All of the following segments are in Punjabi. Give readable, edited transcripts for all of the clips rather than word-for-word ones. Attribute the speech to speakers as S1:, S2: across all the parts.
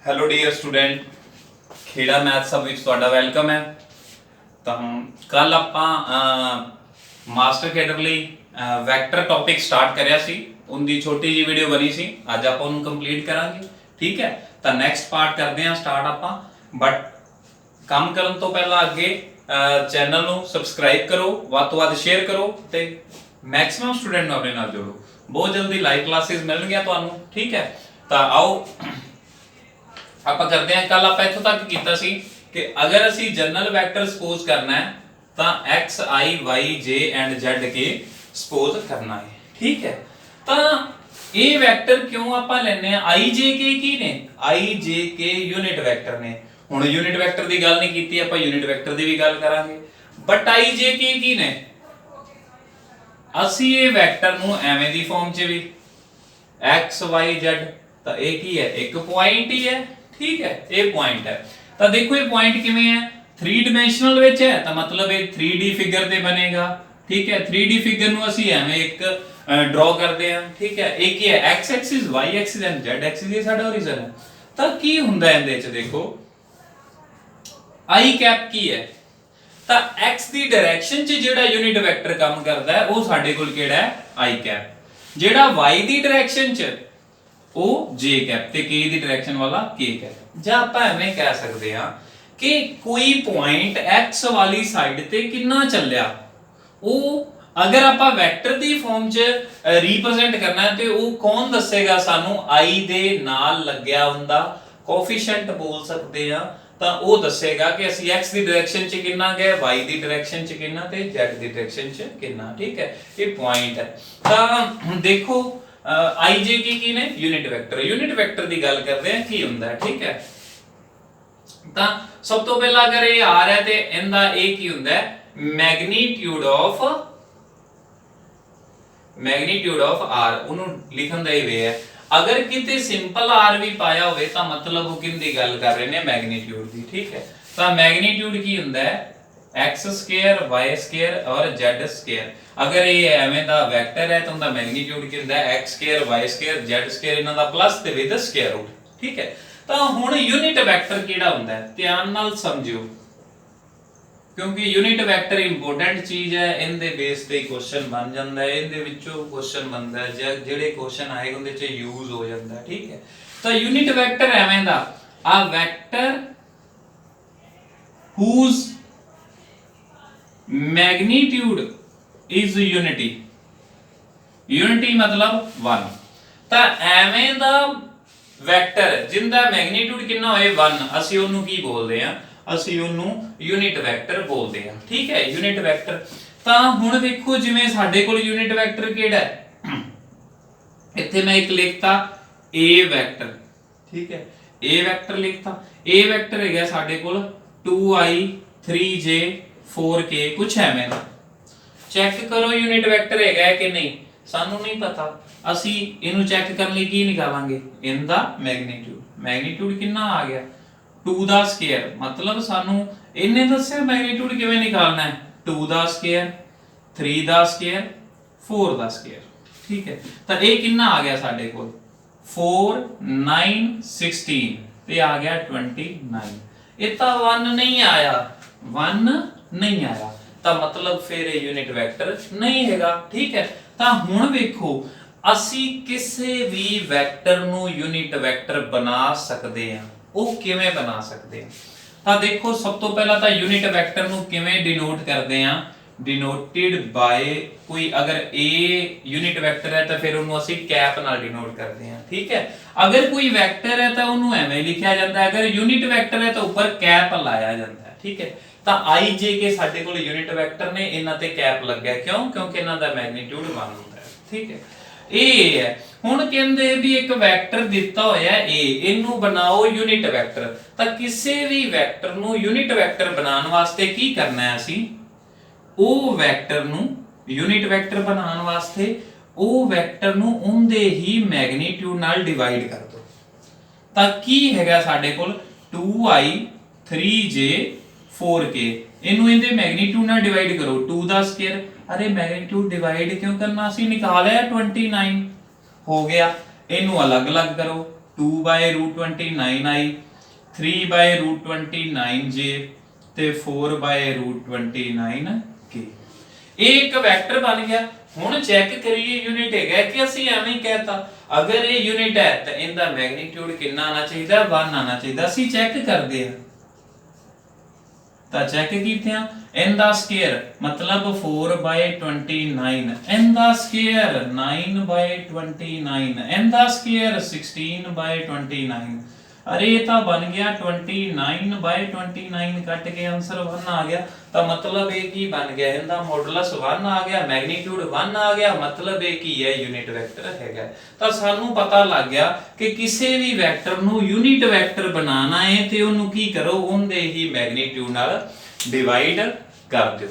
S1: हेलो डियर स्टूडेंट, खेड़ा मैथ सब ਵਿੱਚ ਤੁਹਾਡਾ ਵੈਲਕਮ ਹੈ। ਤਾਂ ਕੱਲ ਆਪਾਂ ਮਾਸਟਰ ਕੈਡਰ ਲਈ ਵੈਕਟਰ ਟੌਪਿਕ ਸਟਾਰਟ ਕਰਿਆ ਸੀ, ਉਹਦੀ ਛੋਟੀ ਜੀ ਵੀਡੀਓ ਬਣੀ ਸੀ। ਅੱਜ ਆਪਾਂ ਉਹਨੂੰ ਕੰਪਲੀਟ ਕਰਾਂਗੇ। ਠੀਕ ਹੈ, ਤਾਂ ਨੈਕਸਟ ਪਾਰਟ ਕਰਦੇ ਹਾਂ ਸਟਾਰਟ ਆਪਾਂ। ਬਟ ਕੰਮ ਕਰਨ ਤੋਂ ਪਹਿਲਾਂ ਅੱਗੇ ਚੈਨਲ ਨੂੰ ਸਬਸਕ੍ਰਾਈਬ ਕਰੋ, ਵੱਧ ਤੋਂ ਵੱਧ ਸ਼ੇਅਰ ਕਰੋ ਤੇ ਮੈਕਸਿਮਮ ਸਟੂਡੈਂਟ ਨੂੰ ਆਪਣੇ ਨਾਲ ਜੋੜੋ। ਬਹੁਤ ਜਲਦੀ ਲਾਈਵ ਕਲਾਸਿਸ ਮਿਲਣਗੀਆਂ ਤੁਹਾਨੂੰ। ਠੀਕ ਹੈ, ਤਾਂ ਆਓ ਆਪਾਂ ਕਰਦੇ ਹਾਂ। ਕੱਲ ਆਪਾਂ ਇੱਥੋਂ ਤੱਕ ਕੀਤਾ ਸੀ ਕਿ ਅਗਰ ਅਸੀਂ ਜਨਰਲ ਵੈਕਟਰ ਸਪੋਜ਼ ਕਰਨਾ ਹੈ ਤਾਂ x i y j and z K suppose ਕਰਨਾ ਹੈ। ਠੀਕ ਹੈ, ਤਾਂ ਇਹ ਵੈਕਟਰ ਕਿਉਂ ਆਪਾਂ ਲੈਣੇ ਆ? i j k ਕੀ ਨੇ? i j k unit vector ਨੇ। ਹੁਣ ਯੂਨਿਟ ਵੈਕਟਰ ਦੀ ਗੱਲ ਨਹੀਂ ਕੀਤੀ, ਆਪਾਂ ਯੂਨਿਟ ਵੈਕਟਰ ਦੀ ਵੀ ਗੱਲ ਕਰਾਂਗੇ। ਬਟ i j k ਕੀ ਨੇ? ਅਸੀਂ ਇਹ ਵੈਕਟਰ ਨੂੰ ਐਵੇਂ ਦੀ ਫਾਰਮ 'ਚ ਵੀ x y z, ਤਾਂ ਇਹ ਕੀ ਹੈ? ਇੱਕ ਪੁਆਇੰਟ ਹੀ ਹੈ। ठीक है, ये पॉइंट है। तो देखो ये पॉइंट किवें है? 3 डायमेंशनल विच है, तो मतलब ये 3D फिगर ते बनेगा। ठीक है, 3D फिगर नु ਅਸੀਂ ਐਵੇਂ ਇੱਕ ਡਰਾ ਕਰਦੇ ਹਾਂ। ਠੀਕ ਹੈ, ਇਹ ਕੀ ਹੈ? x axis y axis and z axis ਇਹ ਸਾਡਾ ਹੋਰੀਜ਼ਨ ਹੈ। ਤਾਂ ਕੀ ਹੁੰਦਾ ਇਹਦੇ ਵਿੱਚ? ਦੇਖੋ i ਕੈਪ ਕੀ ਹੈ? ਤਾਂ x ਦੀ ਡਾਇਰੈਕਸ਼ਨ 'ਚ ਜਿਹੜਾ ਯੂਨਿਟ ਵੈਕਟਰ ਕੰਮ ਕਰਦਾ ਹੈ ਉਹ ਸਾਡੇ ਕੋਲ ਕਿਹੜਾ ਹੈ? i cap. ਜਿਹੜਾ y ਦੀ ਡਾਇਰੈਕਸ਼ਨ 'ਚ ਉਹ j ਕੈਪ ਤੇ k ਦੀ ਡਾਇਰੈਕਸ਼ਨ ਵਾਲਾ k ਕੈਪ। ਜਾਂ ਆਪਾਂ ਐਵੇਂ ਕਹਿ ਸਕਦੇ ਹਾਂ ਕਿ ਕੋਈ ਪੁਆਇੰਟ x ਵਾਲੀ ਸਾਈਡ ਤੇ ਕਿੰਨਾ ਚੱਲਿਆ, ਉਹ ਅਗਰ ਆਪਾਂ ਵੈਕਟਰ ਦੀ ਫਾਰਮ 'ਚ ਰਿਪਰੈਜ਼ੈਂਟ ਕਰਨਾ ਹੈ ਤੇ ਉਹ ਕੌਣ ਦੱਸੇਗਾ ਸਾਨੂੰ? i ਦੇ ਨਾਲ ਲੱਗਿਆ ਹੁੰਦਾ ਕੋਐਫੀਸ਼ੀਐਂਟ ਬੋਲ ਸਕਦੇ ਆ। ਤਾਂ ਉਹ ਦੱਸੇਗਾ ਕਿ ਅਸੀਂ x ਦੀ ਡਾਇਰੈਕਸ਼ਨ 'ਚ ਕਿੰਨਾ ਗਏ, y ਦੀ ਡਾਇਰੈਕਸ਼ਨ 'ਚ ਕਿੰਨਾ ਤੇ z ਦੀ ਡਾਇਰੈਕਸ਼ਨ 'ਚ ਕਿੰਨਾ। ਠੀਕ ਹੈ, ਇਹ ਪੁਆਇੰਟ ਹੈ। ਤਾਂ ਹੁਣ ਦੇਖੋ i j ਕੀ ਨੇ? Unit vector. ਯੂਨਿਟ ਵੈਕਟਰ ਦੀ ਗੱਲ ਕਰਦੇ ਆ ਕੀ ਹੁੰਦਾ ਹੈ। ਠੀਕ ਹੈ, ਤਾਂ ਸਭ ਤੋਂ ਪਹਿਲਾਂ ਅਗਰ ਇਹ r ਹੈ ਤੇ ਇਹਦਾ ਇਹ ਕੀ ਹੁੰਦਾ ਹੈ? Magnitude of r। ਉਹਨੂੰ ਲਿਖਣ ਦਾ ਇਹ ਵੇ ਹੈ। ਅਗਰ ਕਿਤੇ ਸਿੰਪਲ r ਵੀ ਪਾਇਆ ਹੋਵੇ ਤਾਂ ਮਤਲਬ ਉਹ ਕਿੰਦੀ ਗੱਲ ਕਰ ਰਹੇ ਨੇ? ਮੈਗਨੀਟਿਊਡ ਦੀ। ਠੀਕ ਹੈ, ਤਾਂ ਮੈਗਨੀਟਿਊਡ ਕੀ ਹੁੰਦਾ ਹੈ? x स्क्वायर y स्क्वायर और z स्क्वायर। अगर ये ਐਵੇਂ ਦਾ ਵੈਕਟਰ ਹੈ ਤਾਂ ਉਹਦਾ ਮੈਗਨੀਟਿਊਡ ਕੀ ਹੁੰਦਾ ਹੈ? x square y square z square ਇਹਨਾਂ ਦਾ ਪਲੱਸ ਤੇ ਵਿਦ ਸਕੁਅਰ ਰੂਟ। ਠੀਕ ਹੈ, ਤਾਂ ਹੁਣ ਯੂਨਿਟ ਵੈਕਟਰ ਕਿਹੜਾ ਹੁੰਦਾ ਹੈ? ਧਿਆਨ ਨਾਲ ਸਮਝਿਓ, ਕਿਉਂਕਿ ਯੂਨਿਟ ਵੈਕਟਰ ਇੰਪੋਰਟੈਂਟ ਚੀਜ਼ ਹੈ। ਇਹਦੇ ਬੇਸ ਤੇ ਕੁਐਸਚਨ ਬਣ ਜਾਂਦਾ ਹੈ, ਇਹਦੇ ਵਿੱਚੋਂ ਕੁਐਸਚਨ ਬਣਦਾ ਹੈ, ਜਿਹੜੇ ਕੁਐਸਚਨ ਆਏ ਉਹਦੇ 'ਚ ਯੂਜ਼ ਹੋ ਜਾਂਦਾ ਹੈ। ਠੀਕ ਹੈ, ਤਾਂ ਯੂਨਿਟ ਵੈਕਟਰ ਐਵੇਂ ਦਾ ਆ vector whose magnitude is unity. Unity मतलब 1। ਤਾਂ ਐਵੇਂ ਦਾ ਵੈਕਟਰ ਜਿੰਦਾ ਮੈਗਨੀਟਿਊਡ ਕਿੰਨਾ ਹੋਏ 1, ਅਸੀਂ ਉਹਨੂੰ ਕੀ ਬੋਲਦੇ ਆ? ਅਸੀਂ ਉਹਨੂੰ ਯੂਨਿਟ ਵੈਕਟਰ ਬੋਲਦੇ ਆ। ਠੀਕ ਹੈ, ਯੂਨਿਟ ਵੈਕਟਰ। ਤਾਂ ਹੁਣ ਦੇਖੋ ਜਿਵੇਂ ਸਾਡੇ ਕੋਲ ਯੂਨਿਟ ਵੈਕਟਰ ਕਿਹੜਾ ਹੈ? ਇੱਥੇ ਮੈਂ ਇੱਕ ਲਿਖਤਾ a ਵੈਕਟਰ। ਠੀਕ ਹੈ, a ਵੈਕਟਰ ਲਿਖਤਾ। a ਵੈਕਟਰ ਹੈਗਾ ਸਾਡੇ ਕੋਲ 2i 3j 4k ਕੁਛ ਐਵੇਂ ਦਾ। ਚੈੱਕ ਕਰੋ ਯੂਨਿਟ ਵੈਕਟਰ ਹੈਗਾ ਕਿ ਨਹੀਂ। ਸਾਨੂੰ ਨਹੀਂ ਪਤਾ, ਅਸੀਂ ਇਹਨੂੰ ਚੈੱਕ ਕਰਨ ਲਈ ਕੀ ਨਿਕਾਲਾਂਗੇ? ਇਹਦਾ ਮੈਗਨੀਟਿਊਡ। ਮੈਗਨੀਟਿਊਡ ਕਿੰਨਾ ਆ ਗਿਆ? 2 ਦਾ ਸਕੁਅਰ। ਮਤਲਬ ਸਾਨੂੰ ਇਹਨੇ ਦੱਸਿਆ ਮੈਗਨੀਟਿਊਡ ਕਿਵੇਂ ਨਿਕਾਲਣਾ ਹੈ? 2 ਦਾ ਸਕੁਅਰ 3 ਦਾ ਸਕੁਅਰ 4 ਦਾ ਸਕੁਅਰ। ਠੀਕ ਹੈ, ਤਾਂ ਇਹ ਕਿੰਨਾ ਆ ਗਿਆ ਸਾਡੇ ਕੋਲ? 4 9 16 ਤੇ ਆ ਗਿਆ 29। ਇਹ ਤਾਂ 1 ਨਹੀਂ ਆਇਆ, 1 नहीं आया, ਤਾਂ ਮਤਲਬ ਫਿਰ ਇਹ ਯੂਨਿਟ ਵੈਕਟਰ ਨਹੀਂ ਹੈਗਾ। ਠੀਕ ਹੈ, ਤਾਂ ਹੁਣ ਵੇਖੋ ਅਸੀਂ ਕਿਸੇ ਵੀ ਵੈਕਟਰ ਨੂੰ ਯੂਨਿਟ ਵੈਕਟਰ ਬਣਾ ਸਕਦੇ ਹਾਂ। ਉਹ ਕਿਵੇਂ ਬਣਾ ਸਕਦੇ ਹਾਂ? ਤਾਂ ਦੇਖੋ ਸਭ ਤੋਂ ਪਹਿਲਾਂ ਤਾਂ ਯੂਨਿਟ ਵੈਕਟਰ ਨੂੰ ਕਿਵੇਂ ਡਿਨੋਟ ਕਰਦੇ ਹਾਂ? ਡਿਨੋਟਡ ਬਾਈ ਕੋਈ ਅਗਰ a ਯੂਨਿਟ ਵੈਕਟਰ ਹੈ ਤਾਂ ਫਿਰ ਉਹਨੂੰ ਅਸੀਂ ਕੈਪ ਨਾਲ ਡਿਨੋਟ ਕਰਦੇ ਹਾਂ। ਠੀਕ ਹੈ, ਅਗਰ ਕੋਈ ਵੈਕਟਰ ਹੈ ਤਾਂ ਉਹਨੂੰ ਐਵੇਂ ਲਿਖਿਆ ਜਾਂਦਾ ਹੈ, ਅਗਰ ਯੂਨਿਟ ਵੈਕਟਰ ਹੈ ਤਾਂ ਉੱਪਰ ਕੈਪ ਲਾਇਆ ਜਾਂਦਾ ਹੈ। ਠੀਕ ਹੈ, ਤਾਂ i j k ਸਾਡੇ ਕੋਲ ਯੂਨਿਟ ਵੈਕਟਰ ਨੇ, ਇਹਨਾਂ ਤੇ ਕੈਪ ਲੱਗਿਆ ਕਿਉਂ? ਕਿਉਂਕਿ ਇਹਨਾਂ ਦਾ ਮੈਗਨੀਟਿਊਡ 1 ਹੁੰਦਾ ਹੈ। ਠੀਕ ਹੈ, ਇਹ ਹੈ। ਹੁਣ ਕਹਿੰਦੇ ਵੀ ਇੱਕ ਵੈਕਟਰ ਦਿੱਤਾ ਹੋਇਆ a, ਇਹਨੂੰ ਬਣਾਓ ਯੂਨਿਟ ਵੈਕਟਰ। ਤਾਂ ਕਿਸੇ ਵੀ ਵੈਕਟਰ ਨੂੰ ਯੂਨਿਟ ਵੈਕਟਰ ਬਣਾਉਣ ਵਾਸਤੇ ਕੀ ਕਰਨਾ ਹੈ? ਅਸੀਂ ਉਹ ਵੈਕਟਰ ਨੂੰ ਯੂਨਿਟ ਵੈਕਟਰ ਬਣਾਉਣ ਵਾਸਤੇ ਉਹ ਵੈਕਟਰ ਨੂੰ ਉਹਦੇ ਹੀ ਮੈਗਨੀਟਿਊਡ ਨਾਲ ਡਿਵਾਈਡ ਕਰ ਦੋ। ਤਾਂ ਕੀ ਹੈਗਾ ਸਾਡੇ ਕੋਲ? 2i 3j 4k। ਇਹਨੂੰ ਇਹਦੇ ਮੈਗਨੀਟਿਊਡ ਨਾਲ ਡਿਵਾਈਡ ਕਰੋ। 2 ਦਾ ਸਕੁਅਰ, ਅਰੇ ਮੈਗਨੀਟਿਊਡ ਡਿਵਾਈਡ ਕਿਉਂ ਕਰਨਾ? ਅਸੀਂ ਨਿਕਾਲਿਆ 29 ਹੋ ਗਿਆ। ਇਹਨੂੰ ਅਲੱਗ-ਅਲੱਗ ਕਰੋ। 2/√29i 3/√29j ਤੇ 4/√29k। ਇਹ ਇੱਕ ਵੈਕਟਰ ਬਣ ਗਿਆ। ਹੁਣ ਚੈੱਕ ਕਰੀਏ ਯੂਨਿਟ ਹੈਗਾ ਕਿ ਅਸੀਂ ਐਵੇਂ ਹੀ ਕਹਿਤਾ ਅਗਰ ਇਹ ਯੂਨਿਟ ਹੈ ਤਾਂ ਇਹਦਾ ਮੈਗਨੀਟਿਊਡ ਕਿੰਨਾ ਆਣਾ ਚਾਹੀਦਾ 1 ਆਣਾ ਚਾਹੀਦਾ। ਅਸੀਂ ਚੈੱਕ ਕਰਦੇ ਹਾਂ ਤਾਂ ਚੈੱਕ ਕੀਤੇ ਆ n ਦਾ ਸਕੁਅਰ ਮਤਲਬ 4/29 n ਦਾ ਸਕੁਅਰ 9/29 n ਦਾ ਸਕੁਅਰ 16/29 अरे ये तो बन गया 29/29 कट के आंसर 1 आ गया। तो मतलब ये की बन गया इनका मॉडुलस 1 आ गया मैग्नीट्यूड 1 आ गया मतलब ये की है यूनिट वेक्टर हैगा। तो सानू पता लग गया कि किसी भी वेक्टर नु यूनिट वेक्टर बनाना है ते ओनु की करो उनदे ही मैग्नीट्यूड नाल डिवाइड कर दो।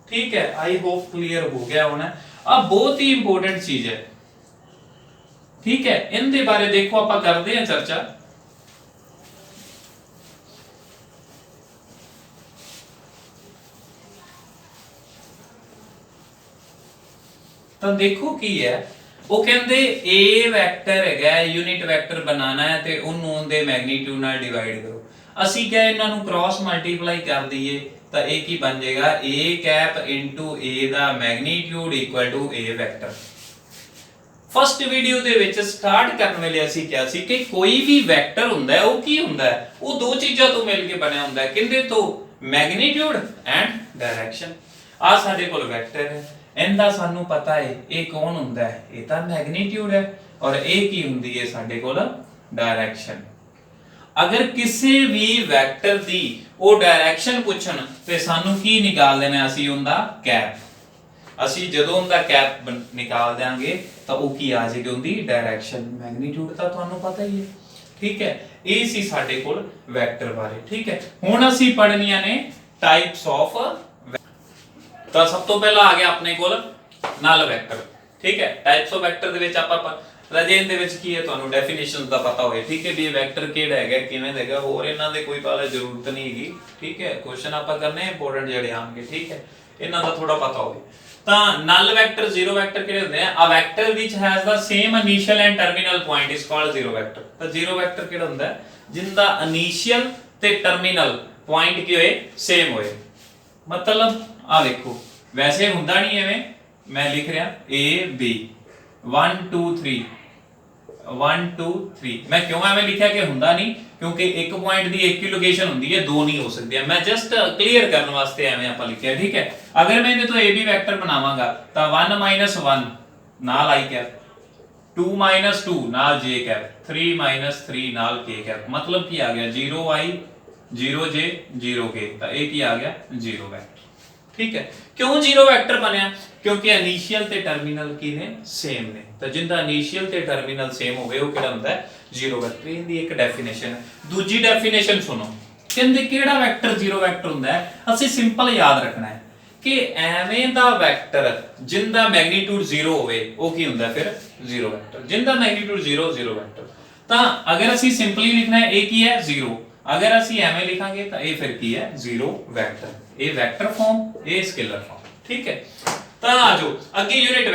S1: ठीक है आई होप क्लियर हो गया होना। अब बहुत ही इंपॉर्टेंट चीज है ठीक है इनके बारे देखो आप करते हैं चर्चा। तो देखो की है वो कहते ए वैक्टर है यूनिट वैक्टर बनाना है ते उन्होंने उनके मैग्नीट्यूड नाल डिवाइड करो। असी क्या इन्हां नूं क्रॉस मल्टीप्लाई कर दईए तो ये की बन जाएगा ए कैप इनटू ए दा magnitude equal to a vector. First video दे विच स्टार्ट करने वेले असी क्या सी कि कोई भी वैक्टर हुंदा है वो की हुंदा है वो दो चीज़ां तो मिल के बनिया हुंदा है किंदे तो मैग्नीट्यूड एंड डायरेक्शन। आ साडे कोल वैक्टर है इनका सानू पता है ये कौन हुंदा है ये तो मैग्नीट्यूड है और ये की हुंदी है साडे कोल डायरेक्शन। अगर किसी भी वैक्टर दी वो डायरेक्शन पूछन ते सानू की निकाल देना असी उनदा कैप। असी जदों उनदा कैप निकाल देंगे तो वो की आ जाएगी उनदी डायरेक्शन। मैग्नीट्यूड तो तुहानू पता ही है ठीक है। ये सी साडे कोल वैक्टर बारे ठीक है। हुण असी पढ़नियां ने टाइप्स ऑफ तो सब तो पहला आ गया अपने कोल नल वैक्टर ठीक है। टाइप्स ऑफ वैक्टर दे विच आपां रजेन दे विच की है तुहानू डेफिनेशंस दा पता होए ठीक है भी वैक्टर किहड़ा हैगा किवें देगा होर इन्हां दे कोई पाले जरूरत नहीं हैगी ठीक है। क्वेश्चन आपां करने इंपोर्टेंट जेडे आउणगे ठीक है इन्हां दा थोड़ा पता होए। तां नल वैक्टर जीरो वैक्टर किहड़े हुंदे आ vector which has the same initial and terminal point is called zero vector. तो जीरो वैक्टर किहड़ा हुंदा है जिंदा इनिशियल ते टर्मिनल पॉइंट की होए सेम होए। मतलब आ देखो वैसे हुंदा नहीं एवें मैं लिख रहा ए बी 1 2 3 1 2 3 मैं क्यों एवें लिखा कि हुंदा नहीं क्योंकि एक पॉइंट दी एक ही लोकेशन हुंदी है दो नहीं हो सकती है। मैं जस्ट क्लियर करने वास्ते एवें आपां लिखिया ठीक है। अगर मैं इहदे तो ए बी वेक्टर बनावांगा तो 1 - 1 नाल आई कैप 2 - 2 नाल j कैप 3 - 3 नाल k कैप मतलब की आ गया 0i 0j 0k तो ये की आ गया जीरो वेक्टर ठीक है। क्यों जीरो वेक्टर बनया क्योंकि इनिशियल ते टर्मिनल की ने सेम ने तो जिंदा इनिशियल ते टर्मिनल सेम होवे वो किहड़ा हुंदा है जीरो वेक्टर। इहदी एक डेफिनेशन है। दूजी डेफिनेशन सुनो कहंदे किहड़ा वेक्टर जीरो वेक्टर हुंदा है असि सिंपल याद रखना है कि एवें दा वेक्टर जिंदा मैग्नीट्यूड जीरो होवे वो की हुंदा फिर जीरो वेक्टर। जिंदा मैग्नीट्यूड जीरो जीरो वेक्टर। तां अगर असि सिंपली लिखना है ए की है जीरो अगर असी एवें लिखांगे तो ये फिर की है जीरो वेक्टर। ये वेक्टर फॉर्म ये स्केलर फॉर्म ठीक है। तो आ जाओ अगे यूनिट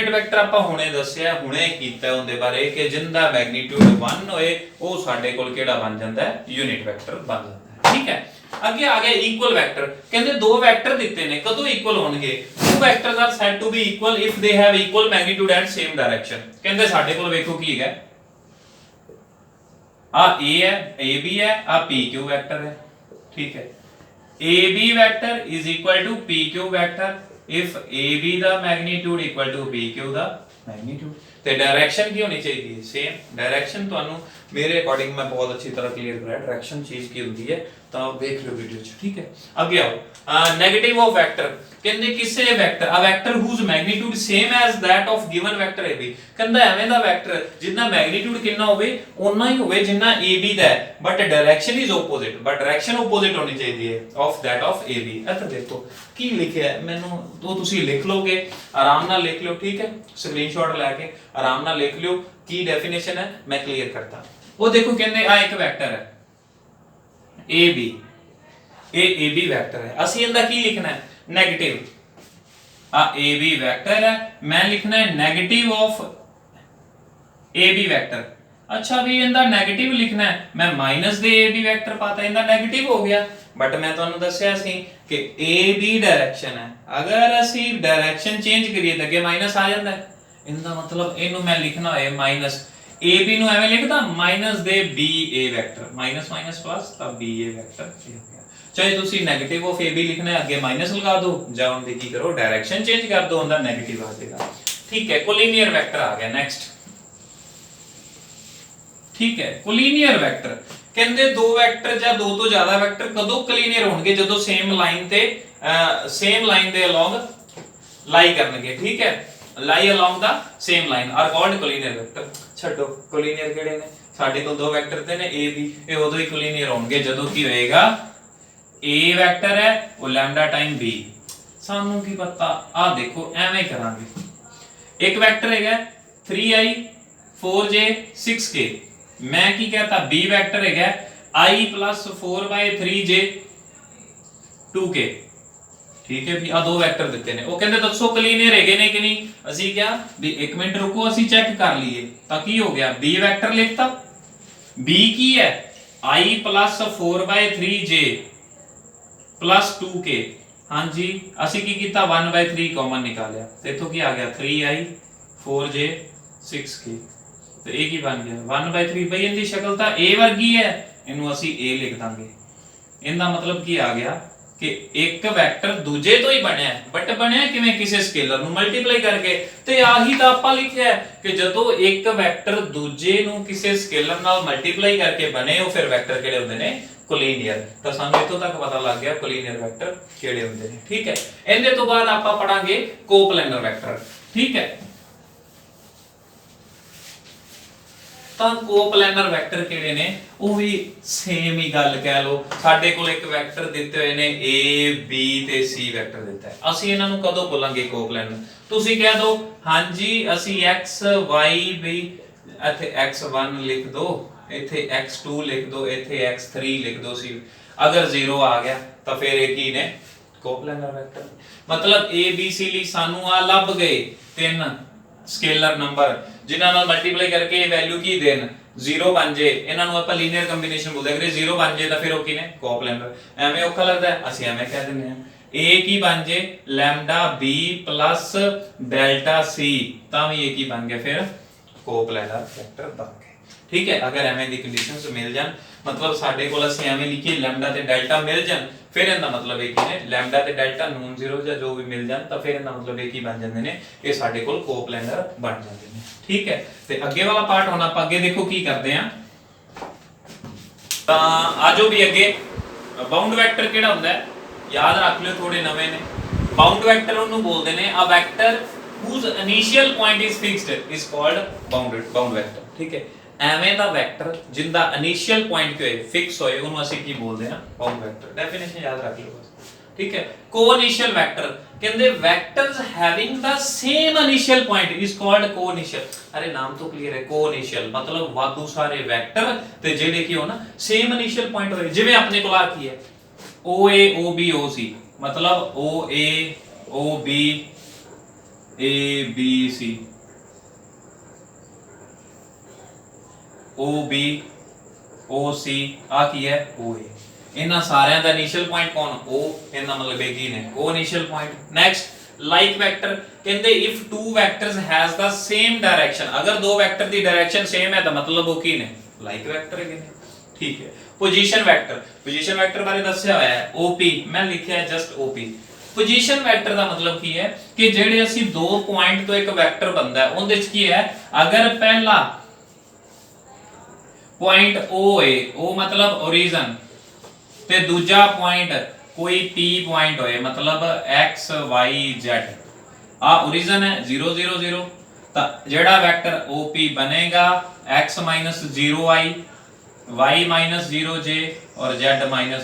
S1: वेक्टर आपां हुणे दस्सिया हुणे कीता उनदे बारे कि जिंदा मैग्नीट्यूड 1 होए वो साडे कोल किहड़ा बन जांदा है यूनिट वेक्टर बन जांदा है ठीक है। अगे आ गया इक्वल वेक्टर कहंदे दो वेक्टर दिते ने कदों इक्वल होणगे two vectors are said to be equal if they have equal magnitude and same direction. कहंदे साडे कोल वेखो की है आ ए है ए बी है आ पी क्यू वेक्टर है ठीक है। A B vector is equal to P Q vector if A B दा magnitude equal to P Q दा मैग्नीट्यूड। ते डायरेक्शन की होनी चाहिए सेम। डायरेक्शन तुहानू मेरे अकॉर्डिंग मैं बहुत अच्छी तरह क्लियर कराया डायरेक्शन चीज की होती है तो देख लो वीडियो च ठीक है। अगे आओ नेगेटिव ऑफ वेक्टर कहंदे किसे vector a vector whose magnitude same as that of given vector A B. कहंदा एवें दा वेक्टर जितना मैग्नीट्यूड कितना होवे उतना ही होवे जितना ए बी दा है but direction is opposite but direction opposite होनी चाहिए of that of A B. इधर देखो की लिखिया है मैनू तो तुसी लिख लोगे आराम नाल लिख लो ठीक है। स्क्रीनशॉट लेके आराम नाल लिख लो की डेफिनेशन है मैं क्लियर करता। वो देखो कहंदे आ एक वेक्टर है A B A B vector है असि इंदा की लिखना है नेगेटिव आ ए बी वेक्टर है मैं लिखना है negative of A B vector अच्छा भी इनका नेगेटिव लिखना है, मैं माइनस दे ए बी वैक्टर पाता, इनका नेगेटिव हो गया, बट मैं तुहानू दस्सिया सी कि ए बी डायरेक्शन है, अगर असी डायरेक्शन चेंज करिए तो अगे माइनस आ जाता है, इनका मतलब इनू मैं लिखना है माइनस ए बी नु एवें लिखदा माइनस दे बी ए वैक्टर, माइनस माइनस प्लस तब बी ए वैक्टर हो गया। चाहे तुसी नेगेटिव ऑफ ए बी लिखना है अगे माइनस लगा दो, या उनकी की करो डायरेक्शन चेंज कर दो, उनका नेगेटिव आ जाएगा। ठीक है, कोलिनियर वेक्टर आ गया नेक्स्ट। ठीक है, कोलिनियर वेक्टर कहंदे दो वेक्टर या दो तो ज्यादा वेक्टर कदों कोलिनियर होणगे, जदों सेम लाइन दे अलोंग लाई करनगे। ठीक है, lie along the same line are called collinear vector. छड्डो कोलिनियर किहड़े ने, साडे कोल दो वेक्टर ते ने ए बी, ये उदों ही कोलिनियर होणगे जदों की होएगा ए वेक्टर है वो लैम्डा टाइम बी। सानू की पता, आ देखो एवें करांगे, एक वेक्टर है 3i 4j 6k, मैं की कहता b वेक्टर है i + 4/3j 2k। ठीक है भी, आ दो वेक्टर दिते ने, वो कहंदे दसो कोलिनियर हैगे ने कि नहीं, ਅਸੀਂ क्या भी एक मिनट रुको ਅਸੀਂ चेक कर लिए, ਤਾਂ ਕੀ हो गया b वेक्टर लिखता, b की है i + 4/3j + 2k। हाँ जी, ਅਸੀਂ ਕੀ ਕੀਤਾ 1/3 कॉमन निकालिया, तो इथों की आ गया 3i 4j 6k, तो ये की बन गया 1/3। भाई इनकी शक्ल तो a वर्गी है, इनू ਅਸੀਂ a लिख दांगे, इनका मतलब की आ गया कि एक वेक्टर दूजे तो ही बनया है, बट बनया किवें किसी स्केलर नु मल्टीप्लाई करके। ते आही तो आपां लिखिया है कि जदों एक वेक्टर दूजे नु किसी स्केलर नाल मल्टीप्लाई करके बने हो फिर वेक्टर किहड़े हुंदे ने कोलिनियर। तो सानू इत्थों तक पता लग गया कोलिनियर वेक्टर किहड़े हुंदे ने। ठीक है, इहदे तो बाद आपां पढ़ांगे कोप्लेनर वेक्टर। ठीक है, ਤਾਂ ਕੋਪਲੈਨਰ ਵੈਕਟਰ ਕਿਹੜੇ ਨੇ, ਉਹ ਵੀ ਸੇਮ ਹੀ ਗੱਲ ਕਹਿ ਲੋ। ਸਾਡੇ ਕੋਲ ਇੱਕ ਵੈਕਟਰ ਦਿੱਤੇ ਹੋਏ ਨੇ a b ਤੇ c ਵੈਕਟਰ ਦਿੱਤਾ ਹੈ, ਅਸੀਂ ਇਹਨਾਂ ਨੂੰ ਕਦੋਂ ਬੋਲਾਂਗੇ ਕੋਪਲੈਨਰ। ਤੁਸੀਂ ਕਹਿ ਦੋ ਹਾਂਜੀ ਅਸੀਂ x y b, ਇੱਥੇ x1 ਲਿਖ ਦੋ, ਇੱਥੇ x2 ਲਿਖ ਦੋ, ਇੱਥੇ x3 ਲਿਖ ਦੋ ਸੀ, ਅਗਰ 0 ਆ ਗਿਆ ਤਾਂ ਫਿਰ ਇਹ ਕੀ ਨੇ ਕੋਪਲੈਨਰ ਵੈਕਟਰ। मतलब a b c ਲਈ ਸਾਨੂੰ ਆ ਲੱਭ ਗਏ ਤਿੰਨ स्केलर नंबर जिन्हां नाल मल्टीप्लाई करके ये वैल्यू की देन 0 बन जे, इन्हां नु आपां लीनियर कंबीनेशन बोलदे, अगर 0 बन जे तां फिर ओ की ने कोपलैनर। एवें औखा लगदा है, ਅਸੀਂ ਐਵੇਂ ਕਹਿ ਦਿੰਦੇ ਆ a ਕੀ ਬਣ ਜੇ लैम्डा b + डेल्टा c, ਤਾਂ ਵੀ ਇਹ ਕੀ ਬਣ ਗਿਆ ਫਿਰ ਕੋਪਲੈਨਰ वेक्टर बन गए। ठीक है, अगर एवें दी कंडीशंस मिल जान, मतलब ਸਾਡੇ ਕੋਲ ਅਸੀਂ ਐਵੇਂ ਲਿਖੀਏ लैम्डा ਤੇ डेल्टा मिल जान, फिर इनका मतलब ये की ने लैम्डा ते डेल्टा नॉन जीरो या जो भी मिल जान, तो फिर इनका मतलब ये की बन जाते हैं, ये साडे कोल कोपलैनर बन जाते हैं। ठीक है, ते अगे वाला पार्ट होना आप अगे देखो की करते हैं। तो आजो भी अगे बाउंड वेक्टर केड़ा हुंदा है, याद रख लियो, थोड़े नवे ने। बाउंड वेक्टर उन्होंने बोलते हैं a vector whose initial point is fixed is called bound vector. ठीक है, ਐਵੇਂ ਦਾ ਵੈਕਟਰ ਜਿੰਦਾ ਇਨੀਸ਼ੀਅਲ ਪੁਆਇੰਟ ਹੋਏ ਫਿਕਸ ਹੋਏ ਉਹਨੂੰ ਅਸੀਂ ਕੀ ਬੋਲਦੇ ਆ ਬਾਉਂਡ ਵੈਕਟਰ। ਡੈਫੀਨੇਸ਼ਨ ਯਾਦ ਰੱਖ ਲਓ ਬਸ। ਠੀਕ ਹੈ, ਕੋ-ਇਨੀਸ਼ੀਅਲ ਵੈਕਟਰ ਕਹਿੰਦੇ vectors having the same initial point is called coinitial. ਅਰੇ ਨਾਮ ਤੋਂ ਕਲੀਅਰ ਹੈ, ਕੋ-ਇਨੀਸ਼ੀਅਲ ਮਤਲਬ ਵਾਧੂ ਸਾਰੇ ਵੈਕਟਰ ਤੇ ਜਿਹੜੇ ਕੀ ਹੋ ਨਾ ਸੇਮ ਇਨੀਸ਼ੀਅਲ ਪੁਆਇੰਟ ਹੋਏ। ਜਿਵੇਂ ਆਪਣੇ ਕੋਲ ਆ ਕੀ ਹੈ OA OB OC, मतलब OA OB ABC OB OC आ की है OA, इन्हां सारियां दा इनिशियल पॉइंट कौन O, इनका मतलब है की ने coinitial point. Next like vector कहंदे if two vectors has the same direction, अगर दो वेक्टर दी डायरेक्शन सेम है तो मतलब वो की ने लाइक वेक्टर है ने। ठीक है, पोजीशन वेक्टर, पोजीशन वेक्टर बारे दस्या होया है OP, मैं लिखया है जस्ट OP। पोजीशन वेक्टर दा मतलब की है कि जेड़े असि दो पॉइंट तो एक वेक्टर बनदा है उहदे च की है, अगर पहला पॉइंट O है, O मतलब ओरिजिन, ते दूजा पॉइंट कोई P पॉइंट होए मतलब X Y Z, आ ओरिजिन है 0 0 0, ता जेड़ा वेक्टर OP बनेगा X - 0i y - 0j और z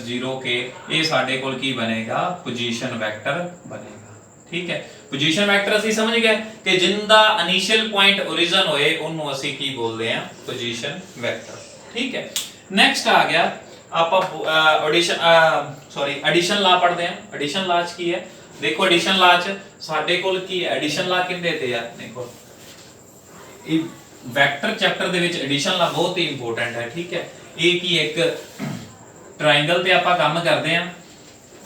S1: - 0k, ये साडे कोल की बनेगा पोजीशन वेक्टर बनेगा। ठीक है, पोजीशन वेक्टर ਅਸੀਂ समझ गए कि जिंदा इनिशियल पॉइंट ओरिजिन होए ਉਹਨੂੰ ਅਸੀਂ ਕੀ ਬੋਲਦੇ ਆ पोजीशन वेक्टर। ठीक है, नेक्स्ट आ गया आप एडिशन ला पढ़ते हैं। एडिशन ला च की है, देखो एडिशन ला च साडे कोल की है, एडिशन ला किंदे ते यार देखो ਵੈਕਟਰ ਚੈਪਟਰ ਦੇ ਵਿੱਚ ਐਡੀਸ਼ਨ ਲਾ ਬਹੁਤ ਹੀ ਇੰਪੋਰਟੈਂਟ ਹੈ। ਠੀਕ ਹੈ, ਇਹ ਕੀ ਇੱਕ ਟ੍ਰਾਇੰਗਲ ਤੇ ਆਪਾਂ ਕੰਮ ਕਰਦੇ ਆ।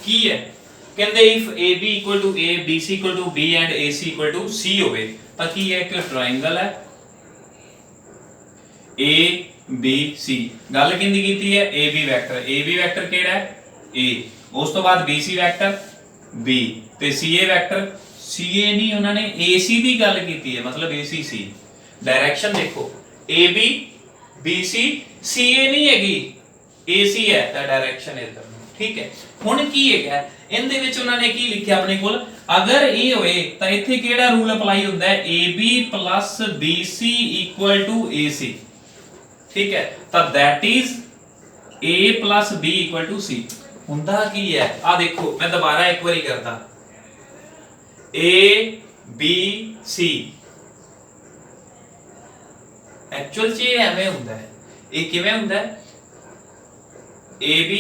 S1: ਕੀ ਹੈ ਕਹਿੰਦੇ if AB = A BC = B and AC = C ਹੋਵੇ ਤਾਂ ਕੀ ਹੈ, ਇੱਕ ਟ੍ਰਾਇੰਗਲ ਹੈ ABC। ਗੱਲ ਕਿੰਦੀ ਕੀਤੀ ਹੈ, AB ਵੈਕਟਰ ਕਿਹੜਾ ਹੈ A, ਉਸ ਤੋਂ ਬਾਅਦ BC ਵੈਕਟਰ B ਤੇ CA ਵੈਕਟਰ CA ਨਹੀਂ, ਉਹਨਾਂ ਨੇ AC ਦੀ ਗੱਲ ਕੀਤੀ ਹੈ, ਮਤਲਬ ACC। डायरेक्शन देखो AB BC CA नहीं हैगी, AC है ਤਾਂ डायरेक्शन इधर। ठीक है, ਹੁਣ ਕੀ ਹੈਗਾ ਇਹਦੇ ਵਿੱਚ ਉਹਨਾਂ ਨੇ ਕੀ ਲਿਖਿਆ ਆਪਣੇ ਕੋਲ, ਅਗਰ ਇਹ ਹੋਏ ਤਾਂ ਇੱਥੇ ਕਿਹੜਾ ਰੂਲ ਅਪਲਾਈ ਹੁੰਦਾ ਹੈ, AB + BC = AC। ਠੀਕ ਹੈ, ਤਾਂ that is A + B = C। ਹੁੰਦਾ ਕੀ ਹੈ ਆ ਦੇਖੋ, ਮੈਂ ਦੁਬਾਰਾ ਇੱਕ ਵਾਰੀ ਕਰਦਾ, A B C एक्चुअल च एवें हुंदा है, ये किवें हुंदा है, AB